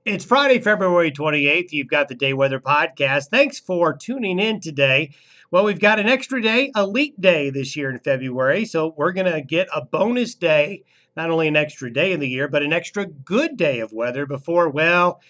It's Friday, February 28th. You've got the Day Weather Podcast. Thanks for tuning in today. Well, we've got an extra day, a leap day this year in February. So we're going to get a bonus day, not only an extra day in the year, but an extra good day of weather before, well,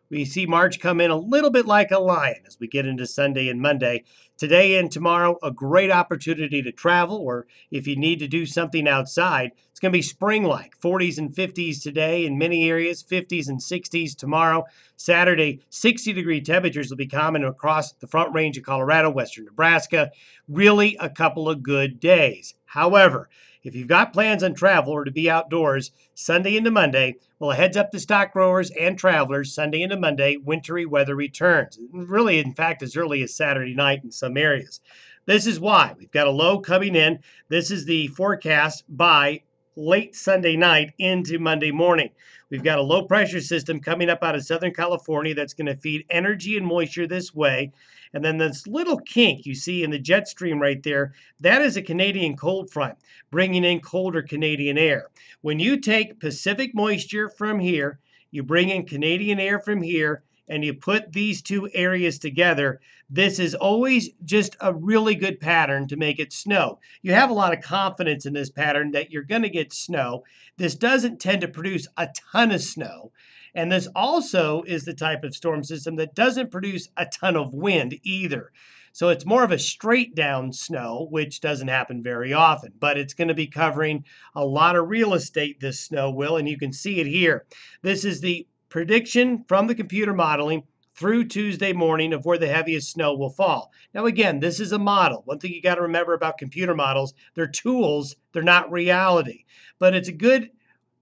we see March come in a little bit like a lion as we get into Sunday and Monday. Today and tomorrow, a great opportunity to travel, or if you need to do something outside, it's going to be spring-like. 40s and 50s today in many areas, 50s and 60s tomorrow. Saturday, 60-degree temperatures will be common across the Front Range of Colorado, western Nebraska. Really a couple of good days. However, if you've got plans on travel or to be outdoors Sunday into Monday, well, a heads up to stock growers and travelers, Sunday into Monday, wintry weather returns. Really, in fact, as early as Saturday night in some areas. This is why we've got a low coming in. This is the forecast by late Sunday night into Monday morning. We've got a low pressure system coming up out of Southern California that's going to feed energy and moisture this way. And then this little kink you see in the jet stream right there, that is a Canadian cold front bringing in colder Canadian air. When you take Pacific moisture from here, you bring in Canadian air from here, and you put these two areas together, this is always just a really good pattern to make it snow. You have a lot of confidence in this pattern that you're going to get snow. This doesn't tend to produce a ton of snow. And this also is the type of storm system that doesn't produce a ton of wind either. So it's more of a straight down snow, which doesn't happen very often, but it's going to be covering a lot of real estate, this snow will, and you can see it here. This is the prediction from the computer modeling through Tuesday morning of where the heaviest snow will fall. Now, again, this is a model. One thing you got to remember about computer models, they're tools, they're not reality, but it's a good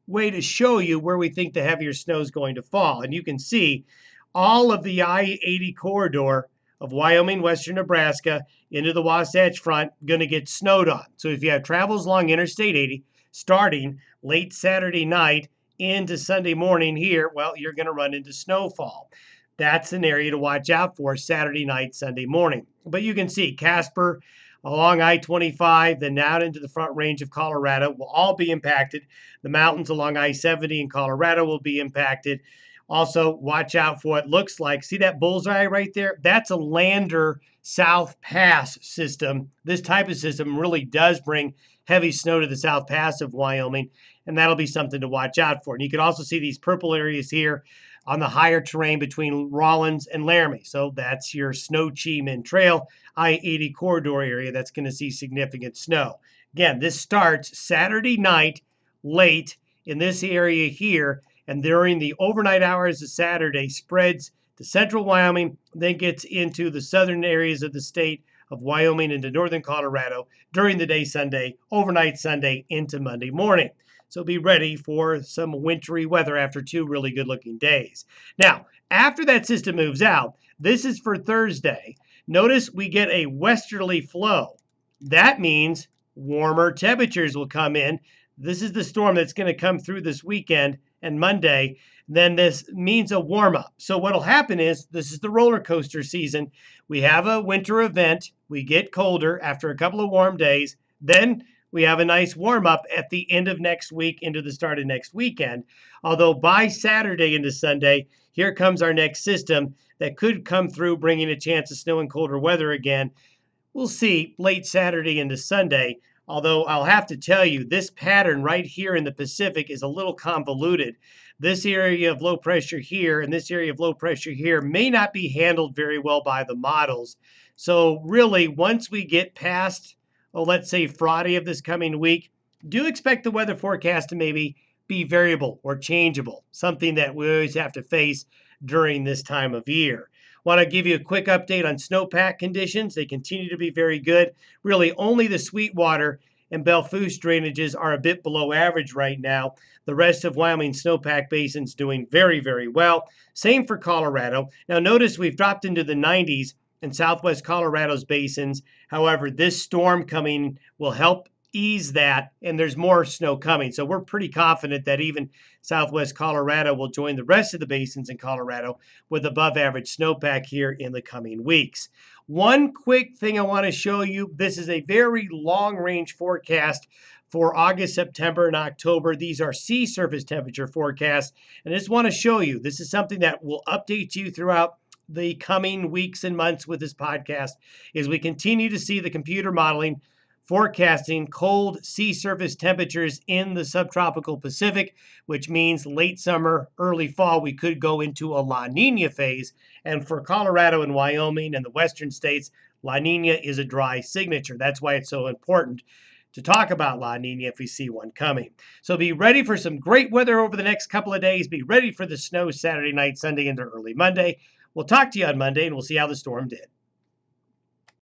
way to show you where we think the heavier snow is going to fall. And you can see all of the I-80 corridor of Wyoming, western Nebraska, into the Wasatch Front, going to get snowed on. So if you have travels along Interstate 80, starting late Saturday night into Sunday morning here, well, you're going to run into snowfall. That's an area to watch out for Saturday night, Sunday morning. But you can see Casper along I-25, then out into the Front Range of Colorado will all be impacted. The mountains along I-70 in Colorado will be impacted. Also, watch out for what looks like, see that bullseye right there? That's a Lander South Pass system. This type of system really does bring heavy snow to the South Pass of Wyoming, and that'll be something to watch out for. And you can also see these purple areas here on the higher terrain between Rawlins and Laramie. So that's your Snow Cheeman Trail, I-80 corridor area that's going to see significant snow. Again, this starts Saturday night late in this area here, and during the overnight hours of Saturday spreads to central Wyoming, then gets into the southern areas of the state of Wyoming into northern Colorado during the day Sunday, overnight Sunday into Monday morning. So be ready for some wintry weather after two really good-looking days. Now, after that system moves out, this is for Thursday. Notice we get a westerly flow. That means warmer temperatures will come in. This is the storm that's going to come through this weekend and Monday. Then this means a warm-up. So what will happen is this is the roller coaster season. We have a winter event. We get colder after a couple of warm days. Then we have a nice warm-up at the end of next week into the start of next weekend. Although by Saturday into Sunday, here comes our next system that could come through bringing a chance of snow and colder weather again. We'll see late Saturday into Sunday. Although I'll have to tell you, this pattern right here in the Pacific is a little convoluted. This area of low pressure here and this area of low pressure here may not be handled very well by the models. So really, once we get past, let's say Friday of this coming week, do expect the weather forecast to maybe be variable or changeable, something that we always have to face during this time of year. Want to give you a quick update on snowpack conditions. They continue to be very good. Really, only the Sweetwater and Belfouche drainages are a bit below average right now. The rest of Wyoming snowpack basin's doing very, very well. Same for Colorado. Now, notice we've dropped into the 90s in southwest Colorado's basins. However, this storm coming will help ease that, and there's more snow coming. So we're pretty confident that even southwest Colorado will join the rest of the basins in Colorado with above average snowpack here in the coming weeks. One quick thing I want to show you. This is a very long range forecast for August, September, and October. These are sea surface temperature forecasts. And I just want to show you, this is something that will update you throughout the coming weeks and months with this podcast, as we continue to see the computer modeling forecasting cold sea surface temperatures in the subtropical Pacific, which means late summer, early fall, we could go into a La Nina phase. And for Colorado and Wyoming and the western states, La Nina is a dry signature. That's why it's so important to talk about La Nina if we see one coming. So be ready for some great weather over the next couple of days. Be ready for the snow Saturday night, Sunday into early Monday. We'll talk to you on Monday, and we'll see how the storm did.